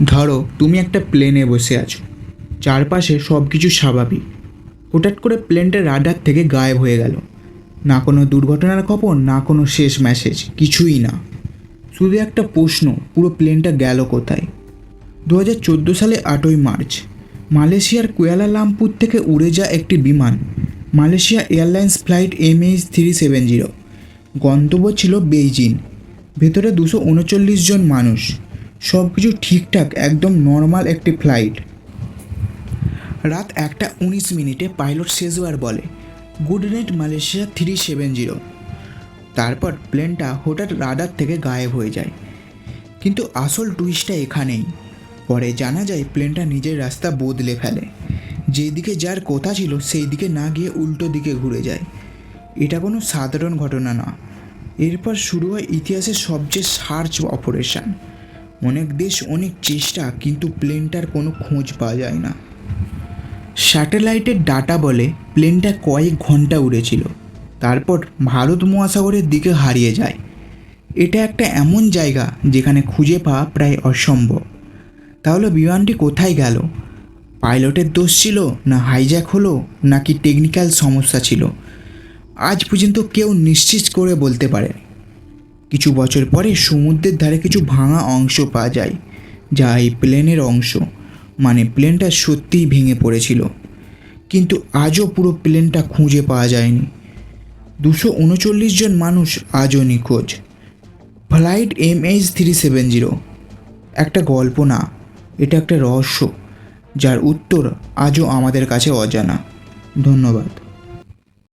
ধরো তুমি একটা প্লেনে বসে আছো, চারপাশে সব কিছু স্বাভাবিক। হঠাৎ করে প্লেনটা রাডার থেকে গায়েব হয়ে গেল। না কোনো দুর্ঘটনার খবর, না কোনো শেষ মেসেজ, কিছুই না। শুধু একটা প্রশ্ন, পুরো প্লেনটা গেল কোথায়? 2014 সালে 8ই মার্চ মালয়েশিয়ার কুয়ালালামপুর থেকে উড়ে যায় একটি বিমান, মালয়েশিয়া এয়ারলাইন্স ফ্লাইট MH370। গন্তব্য ছিল বেইজিং। ভেতরে 239 জন মানুষ। সব কিছু ঠিকঠাক, একদম নর্মাল একটি ফ্লাইট। রাত 1:19 পাইলট শেষবার বলে, গুড নাইট মালয়েশিয়া 370। তারপর প্লেনটা হঠাৎ রাডার থেকে গায়েব হয়ে যায়। কিন্তু আসল টুইস্টটা এখানেই। পরে জানা যায় প্লেনটা নিজের রাস্তা বদলে ফেলে। যেদিকে যার কথা ছিল সেই দিকে না গিয়ে উল্টো দিকে ঘুরে যায়। এটা কোনো সাধারণ ঘটনা না। এরপর শুরু হয় ইতিহাসের সবচেয়ে সার্চ অপারেশন। অনেক দেশ, অনেক চেষ্টা, কিন্তু প্লেনটার কোনো খোঁজ পাওয়া যায় না। স্যাটেলাইটের ডাটা বলে প্লেনটা কয়েক ঘন্টা উড়েছিল, তারপর ভারত মহাসাগরের দিকে হারিয়ে যায়। এটা একটা এমন জায়গা যেখানে খুঁজে পাওয়া প্রায় অসম্ভব। তাহলে বিমানটি কোথায় গেল? পাইলটের দোষ ছিল, না হাইজ্যাক হলো, নাকি টেকনিক্যাল সমস্যা ছিল? আজ পর্যন্ত কেউ নিশ্চিত করে বলতে পারে। কিছু বছর পরে সমুদ্রের ধারে কিছু ভাঙা অংশ পাওয়া যায়, যা এই প্লেনের অংশ। মানে প্লেনটা সত্যিই ভেঙে পড়েছিল। কিন্তু আজও পুরো প্লেনটা খুঁজে পাওয়া যায়নি। 239 জন মানুষ আজও নিখোঁজ। ফ্লাইট MH370 একটা গল্প না, এটা একটা রহস্য, যার উত্তর আজও আমাদের কাছে অজানা। ধন্যবাদ।